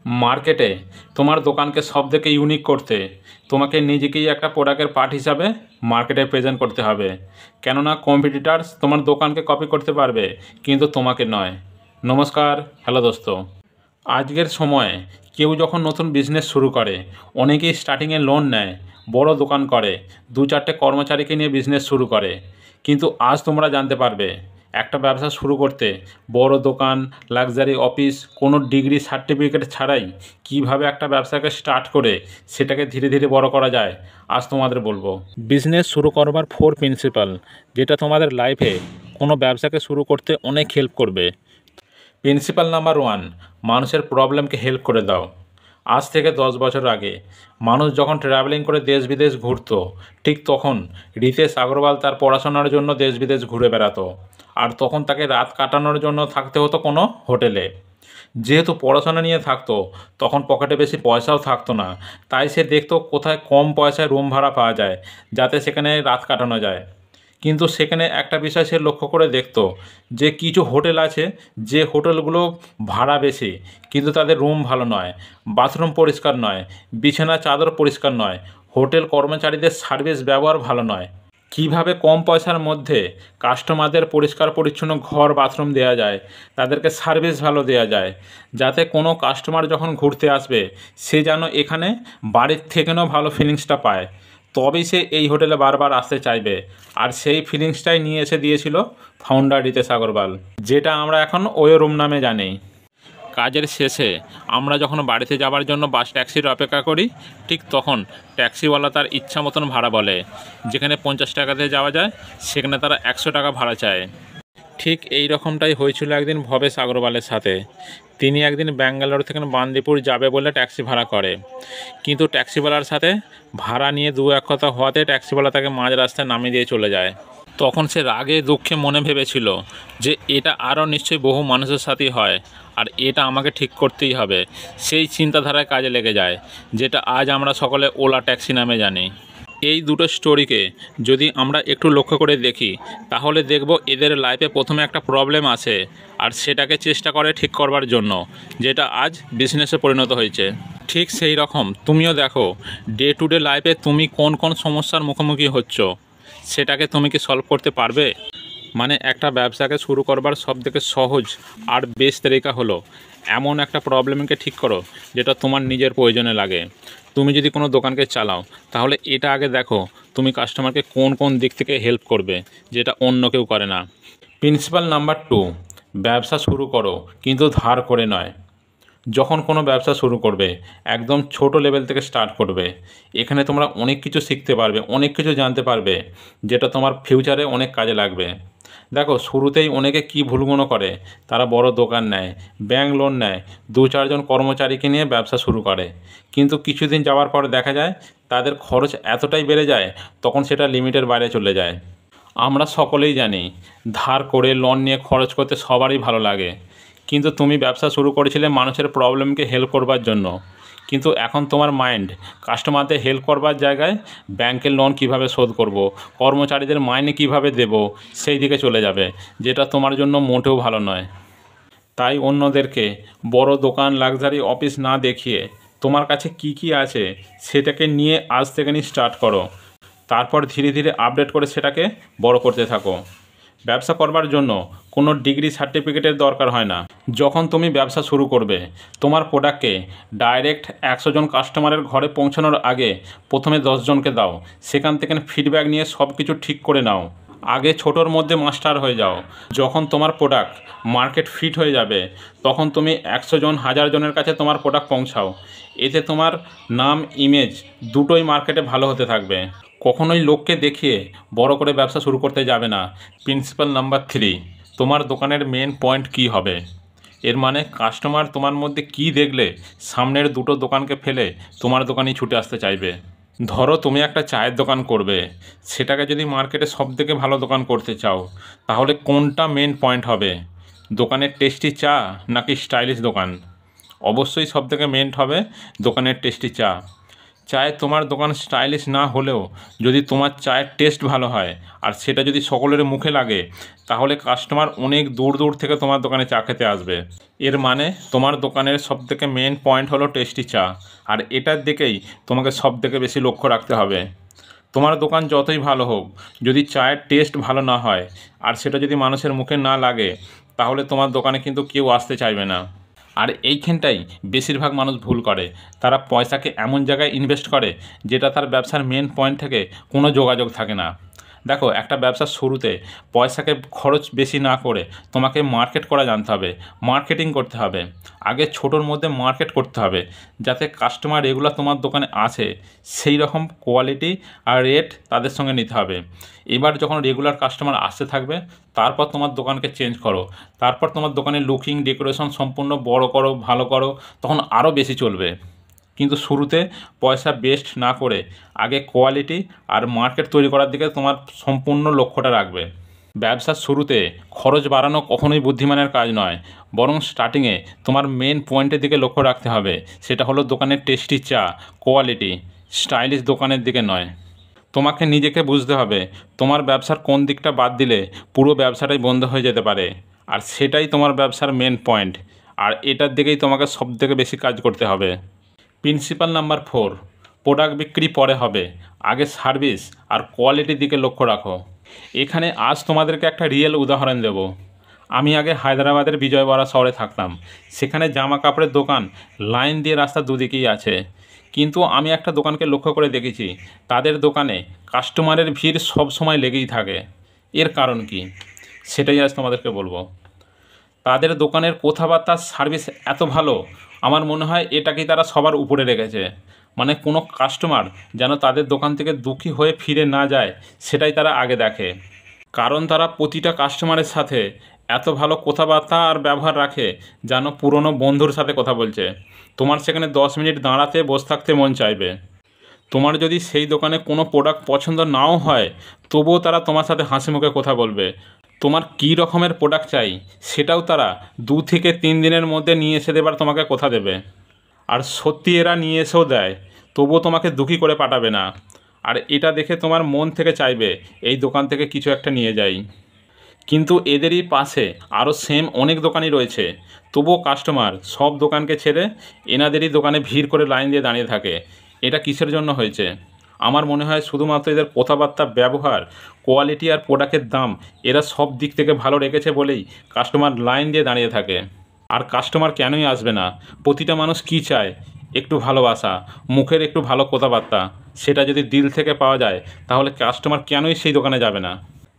মার্কেটে তোমার দোকানকে সবথেকে ইউনিক করতে তোমাকে নিজেকেই একটা প্রোডাক্টের পার্ট হিসাবে মার্কেটে প্রেজেন্ট করতে হবে। কেননা কম্পিটিটার্স তোমার দোকানকে কপি করতে পারবে কিন্তু তোমাকে নয়। নমস্কার, হ্যালো দোস্ত। আজকের সময়ে কেউ যখন নতুন বিজনেস শুরু করে অনেকেই স্টার্টিংয়ে লোন নেয়, বড় দোকান করে, 2-4টে কর্মচারীকে নিয়ে বিজনেস শুরু করে। কিন্তু আজ তোমরা জানতে পারবে একটা ব্যবসা শুরু করতে বড় দোকান, লাক্সারি অফিস, কোনো ডিগ্রি সার্টিফিকেট ছাড়াই কিভাবে একটা ব্যবসাকে স্টার্ট করে সেটাকে ধীরে ধীরে বড় করা যায় আজ তোমাদের বলবো। বিজনেস শুরু করবার 4 প্রিন্সিপাল, যেটা তোমাদের লাইফে কোনো ব্যবসাকে শুরু করতে অনেক হেল্প করবে। প্রিন্সিপাল নাম্বার 1, মানুষের প্রবলেমকে হেল্প করে দাও। আজ থেকে 10 বছর আগে মানুষ যখন ট্রাভেলিং করে দেশ বিদেশ ঘুরতো, ঠিক তখন রিতেশ আগরওয়াল তার পড়াশোনার জন্য দেশ বিদেশ ঘুরে বেড়াতো। আর তখন তাকে রাত কাটানোর জন্য থাকতে হতো কোনো হোটেলে। যেহেতু পড়াশোনা নিয়ে থাকতো তখন পকেটে বেশি পয়সাও থাকতো না, তাই সে দেখতো কোথায় কম পয়সায় রুম ভাড়া পাওয়া যায় যাতে সেখানে রাত কাটানো যায়। কিন্তু সেখানে একটা বিষয় সে লক্ষ্য করে দেখতো যে কিছু হোটেল আছে যে হোটেলগুলো ভাড়া বেশি কিন্তু তাদের রুম ভালো নয়, বাথরুম পরিষ্কার নয়, বিছানা চাদর পরিষ্কার নয়, হোটেল কর্মচারীদের সার্ভিস ব্যবহার ভালো নয়। কিভাবে কম পয়সার মধ্যে কাস্টমারদের পরিষ্কার পরিচ্ছন্ন ঘর বাথরুম দেওয়া যায়, তাদেরকে সার্ভিস ভালো দেওয়া যায়, যাতে কোনো কাস্টমার যখন ঘুরতে আসবে সে যেন এখানে বাড়ির থেকেও ভালো ফিলিংসটা পায়, তবেই সে এই হোটেলে বারবার আসতে চাইবে। আর সেই ফিলিংসটাই নিয়ে এসে দিয়েছিল ফাউন্ডার রিতেশ আগরওয়াল, যেটা আমরা এখন ওয়ে রুম নামে জানি। কাজের শেষে আমরা যখন বাড়িতে যাওয়ার জন্য বাস ট্যাক্সির অপেক্ষা করি, ঠিক তখন ট্যাক্সিওয়ালা তার ইচ্ছা মতন ভাড়া বলে। যেখানে 50 টাকাতে যাওয়া যায় সেখানে তারা 100 টাকা ভাড়া চায়। ঠিক এই রকমটাই হয়েছিল একদিন ভবেশ আগরওয়ালের সাথে। তিনি একদিন ব্যাঙ্গালোর থেকে বান্দিপুর যাবে বলে ট্যাক্সি ভাড়া করে, কিন্তু ট্যাক্সিওয়ালার সাথে ভাড়া নিয়ে দু এক কথা হওয়াতে ট্যাক্সিওয়ালা তাকে মাঝ রাস্তায় নামিয়ে দিয়ে চলে যায়। তখন সে রাগে দুঃখে মনে ভেবেছিল যে এটা আরও নিশ্চয়ই বহু মানুষের সাথেই হয় আর এটা আমাকে ঠিক করতেই হবে। সেই চিন্তাধারায় কাজে লেগে যায়, যেটা আজ আমরা সকলে ওলা ট্যাক্সি নামে জানি। এই দুটো স্টোরিকে যদি আমরা একটু লক্ষ্য করে দেখি তাহলে দেখব এদের লাইফে প্রথমে একটা প্রবলেম আসে আর সেটাকে চেষ্টা করে ঠিক করবার জন্য, যেটা আজ বিজনেসে পরিণত হয়েছে। ঠিক সেই রকম তুমিও দেখো ডে টু ডে লাইফে তুমি কোন কোন সমস্যার মুখোমুখি হচ্ছ, সেটাকে তুমি কি সলভ করতে পারবে? মানে একটা ব্যবসাকে শুরু করবার সবথেকে সহজ আর বেস্ট তরিকা হলো এমন একটা প্রবলেমকে ঠিক করো যেটা তোমার নিজের প্রয়োজনে লাগে। তুমি যদি কোনো দোকানকে চালাও তাহলে এটা আগে দেখো তুমি কাস্টমারকে কোন কোন দিক থেকে হেল্প করবে, যেটা অন্য কেউ করে না। প্রিন্সিপাল নাম্বার 2, ব্যবসা শুরু করো কিন্তু ধার করে নয়। যখন কোনো ব্যবসা শুরু করবে একদম ছোট লেভেল থেকে স্টার্ট করবে। এখানে তোমরা অনেক কিছু শিখতে পারবে, অনেক কিছু জানতে পারবে, যেটা তোমার ফিউচারে অনেক কাজে লাগবে। দেখো শুরুতেই অনেকে কি ভুলগুলো করে, তারা বড় দোকান নেয়, ব্যাংক লোন নেয়, 2-4 জন কর্মচারীকে নিয়ে ব্যবসা শুরু করে। কিন্তু কিছুদিন যাওয়ার পর দেখা যায় তাদের খরচ এতটাই বেড়ে যায় তখন সেটা লিমিটের বাইরে চলে যায়। আমরা সকলেই জানি ধার করে লোন নিয়ে খরচ করতে সবারই ভালো লাগে, কিন্তু তুমি ব্যবসা শুরু করেছিলে মানুষের প্রবলেমকে হেল্প করবার জন্য, কিন্তু এখন তোমার মাইন্ড কাস্টমারদের হেল্প করবার জায়গায় ব্যাংকের লোন কিভাবে শোধ করব, কর্মচারীদের মাইনে কিভাবে দেব, সেই দিকে চলে যাবে, যেটা তোমার জন্য মোটেও ভালো নয়। তাই অন্যদেরকে বড় দোকান, লাক্সারি অফিস না দেখিয়ে তোমার কাছে কি কি আছে সেটাকে নিয়ে আজ থেকে স্টার্ট করো। তারপর ধীরে ধীরে আপডেট করে সেটাকে বড় করতে থাকো। ব্যবসা করবার জন্য কোনো ডিগ্রি সার্টিফিকেটের দরকার হয় না। যখন তুমি ব্যবসা শুরু করবে তোমার প্রোডাক্টকে ডাইরেক্ট 100 জন কাস্টমারের ঘরে পৌঁছানোর আগে প্রথমে 10 জনকে দাও, সেখান থেকে ফিডব্যাক নিয়ে সব কিছু ঠিক করে নাও। আগে ছোটোর মধ্যে মাস্টার হয়ে যাও। যখন তোমার প্রোডাক্ট মার্কেট ফিট হয়ে যাবে তখন তুমি 100 জন 1000 জনের কাছে তোমার প্রোডাক্ট পৌঁছাও। এতে তোমার নাম, ইমেজ দুটোই মার্কেটে ভালো হতে থাকবে। কখনোই লোককে দেখিয়ে বড় করে ব্যবসা শুরু করতে যাবে না। প্রিন্সিপাল নাম্বার 3, তোমার দোকানের মেন পয়েন্ট কী হবে। এর মানে কাস্টমার তোমার মধ্যে কি দেখলে সামনের দুটো দোকানকে ফেলে তোমার দোকানেই ছুটে আসতে চাইবে। ধরো তুমি একটা চায়ের দোকান করবে, সেটাকে যদি মার্কেটে সবথেকে ভালো দোকান করতে চাও তাহলে কোনটা মেন পয়েন্ট হবে? দোকানের টেস্টি চা নাকি স্টাইলিশ দোকান? অবশ্যই সবথেকে মেন হবে দোকানের টেস্টি চা। চায়ে তোমার দোকান স্টাইলিশ না হলেও যদি তোমার চায়ের টেস্ট ভালো হয় আর সেটা যদি সকলের মুখে লাগে, তাহলে কাস্টমার অনেক দূর দূর থেকে তোমার দোকানে চা খেতে আসবে। এর মানে তোমার দোকানের সবথেকে মেন পয়েন্ট হলো টেস্টি চা, আর এটার দিকেই তোমাকে সবথেকে বেশি লক্ষ্য রাখতে হবে। তোমার দোকান যতই ভালো হোক, যদি চায়ের টেস্ট ভালো না হয় আর সেটা যদি মানুষের মুখে না লাগে, তাহলে তোমার দোকানে কিন্তু কেউ আসতে চাইবে না। আর এইখানটাই বেশিরভাগ মানুষ ভুল করে। তারা পয়সাকে এমন জায়গায় ইনভেস্ট করে যেটা তার ব্যবসার মেন পয়েন্ট থেকে কোনো যোগাযোগ থাকে না। দেখো, একটা ব্যবসার শুরুতে পয়সাকে খরচ বেশি না করে তোমাকে মার্কেট করা জানতে হবে, মার্কেটিং করতে হবে। আগে ছোটোর মধ্যে মার্কেট করতে হবে, যাতে কাস্টমার রেগুলার তোমার দোকানে আসে সেই রকম কোয়ালিটি আর রেট তাদের সঙ্গে নিতে হবে। এবার যখন রেগুলার কাস্টমার আসতে থাকবে, তারপর তোমার দোকানকে চেঞ্জ করো, তারপর তোমার দোকানের লুকিং ডেকোরেশন সম্পূর্ণ বড় করো, ভালো করো, তখন আরও বেশি চলবে। কিন্তু শুরুতে পয়সা বেস্ট না করে আগে কোয়ালিটি আর মার্কেট তৈরি করার দিকে তোমার সম্পূর্ণ লক্ষ্যটা রাখবে। ব্যবসার শুরুতে খরচ বাড়ানো কখনোই বুদ্ধিমানের কাজ নয়, বরং স্টার্টিংয়ে তোমার মেন পয়েন্টের দিকে লক্ষ্য রাখতে হবে। সেটা হলো দোকানের টেস্টি চা, কোয়ালিটি, স্টাইলিশ দোকানের দিকে নয়। তোমাকে নিজেকে বুঝতে হবে তোমার ব্যবসার কোন দিকটা বাদ দিলে পুরো ব্যবসাটাই বন্ধ হয়ে যেতে পারে, আর সেটাই তোমার ব্যবসার মেন পয়েন্ট। আর এটার দিকেই তোমাকে সবথেকে বেশি কাজ করতে হবে। প্রিন্সিপাল নাম্বার 4, প্রোডাক্ট বিক্রি পরে হবে, আগে সার্ভিস আর কোয়ালিটির দিকে লক্ষ্য রাখো। এখানে আজ তোমাদেরকে একটা রিয়েল উদাহরণ দেব। আমি আগে হায়দ্রাবাদের বিজয়ওয়াড়া শহরে থাকতাম। সেখানে জামা কাপড়ের দোকান লাইন দিয়ে রাস্তার দুদিকেই আছে, কিন্তু আমি একটা দোকানকে লক্ষ্য করে দেখেছি, তাদের দোকানে কাস্টমারের ভিড় সব সময় লেগেই থাকে। এর কারণ কি, সেটাই আজ তোমাদেরকে বলবো। তাদের দোকানের কথাবার্তা, সার্ভিস এত ভালো, আমার মনে হয় এটাকেই তারা সবার উপরে রেখেছে। মানে কোনো কাস্টমার যেন তাদের দোকান থেকে দুঃখী হয়ে ফিরে না যায়, সেটাই তারা আগে দেখে। কারণ তারা প্রতিটা কাস্টমারের সাথে এত ভালো কথাবার্তা আর ব্যবহার রাখে, যেন পুরনো বন্ধুর সাথে কথা বলছে। তোমার সেখানে 10 মিনিট দাঁড়াতে বসে থাকতে মন চাইবে। তোমার যদি সেই দোকানে কোনো প্রোডাক্ট পছন্দ নাও হয়, তবুও তারা তোমার সাথে হাসি মুখে কথা বলবে। তোমার কী রকমের প্রোডাক্ট চাই সেটাও তারা 2 থেকে 3 দিনের মধ্যে নিয়ে এসে দেবার তোমাকে কথা দেবে। আর সত্যি এরা নিয়ে এসেও দেয়, তবুও তোমাকে দুঃখী করে পাঠাবে না। আর এটা দেখে তোমার মন থেকে চাইবে এই দোকান থেকে কিছু একটা নিয়ে যাই। কিন্তু এদেরই পাশে আরও সেম অনেক দোকানই রয়েছে, তবুও কাস্টমার সব দোকানকে ছেড়ে এনাদেরই দোকানে ভিড় করে লাইন দিয়ে দাঁড়িয়ে থাকে। এটা কিসের জন্য হয়েছে? আমার মনে হয় শুধুমাত্র এদের কথাবার্তা, ব্যবহার, কোয়ালিটি আর প্রোডাক্টের দাম এরা সব দিক থেকে ভালো রেখেছে বলেই কাস্টমার লাইন দিয়ে দাঁড়িয়ে থাকে। আর কাস্টমার কেনই আসবে না? প্রতিটা মানুষ কী চায়? একটু ভালোবাসা, মুখের একটু ভালো কথাবার্তা। সেটা যদি দিল থেকে পাওয়া যায়, তাহলে কাস্টমার কেনই সেই দোকানে যাবে না?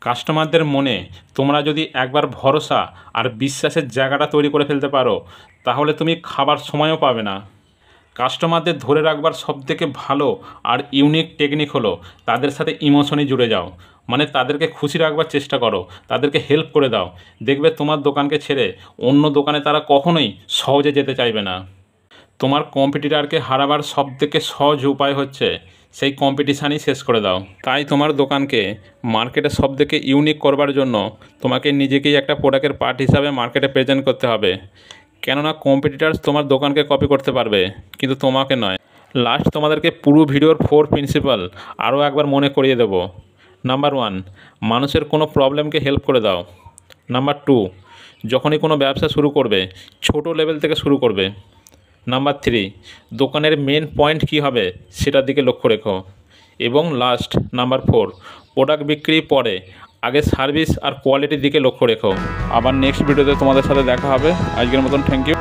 কাস্টমারদের মনে তোমরা যদি একবার ভরসা আর বিশ্বাসের জায়গাটা তৈরি করে ফেলতে পারো, তাহলে তুমি খাবার সময়ও পাবে না। কাস্টমারদের ধরে রাখবার সবথেকে ভালো আর ইউনিক টেকনিক হলো তাদের সাথে ইমোশনই জুড়ে যাও। মানে তাদেরকে খুশি রাখবার চেষ্টা করো, তাদেরকে হেল্প করে দাও। দেখবে তোমার দোকানকে ছেড়ে অন্য দোকানে তারা কখনোই সহজে যেতে চাইবে না। তোমার কম্পিটিটরকে হারাবার সবথেকে সহজ উপায় হচ্ছে সেই কম্পিটিশানই শেষ করে দাও। তাই তোমার দোকানকে মার্কেটে সবথেকে ইউনিক করবার জন্য তোমাকে নিজেকেই একটা প্রোডাক্টের পার্ট হিসাবে মার্কেটে প্রেজেন্ট করতে হবে। কেননা কম্পিটিটার্স তোমার দোকানকে কপি করতে পারবে, কিন্তু তোমাকে নয়। লাস্ট তোমাদেরকে পুরো ভিডিওর 4 প্রিন্সিপাল আরও একবার মনে করিয়ে দেব। নাম্বার 1, মানুষের কোনো প্রবলেমকে হেল্প করে দাও। নাম্বার 2, যখনই কোনো ব্যবসা শুরু করবে ছোট লেভেল থেকে শুরু করবে। নাম্বার 3, দোকানের মেন পয়েন্ট কী হবে সেটার দিকে লক্ষ্য রেখো। এবং লাস্ট নাম্বার 4, প্রোডাক্ট বিক্রি পরে আগে সার্ভিস আর কোয়ালিটির দিকে লক্ষ্য রেখো। আবার নেক্সট ভিডিওতে তোমাদের সাথে দেখা হবে। আজকের মতন থ্যাংক ইউ।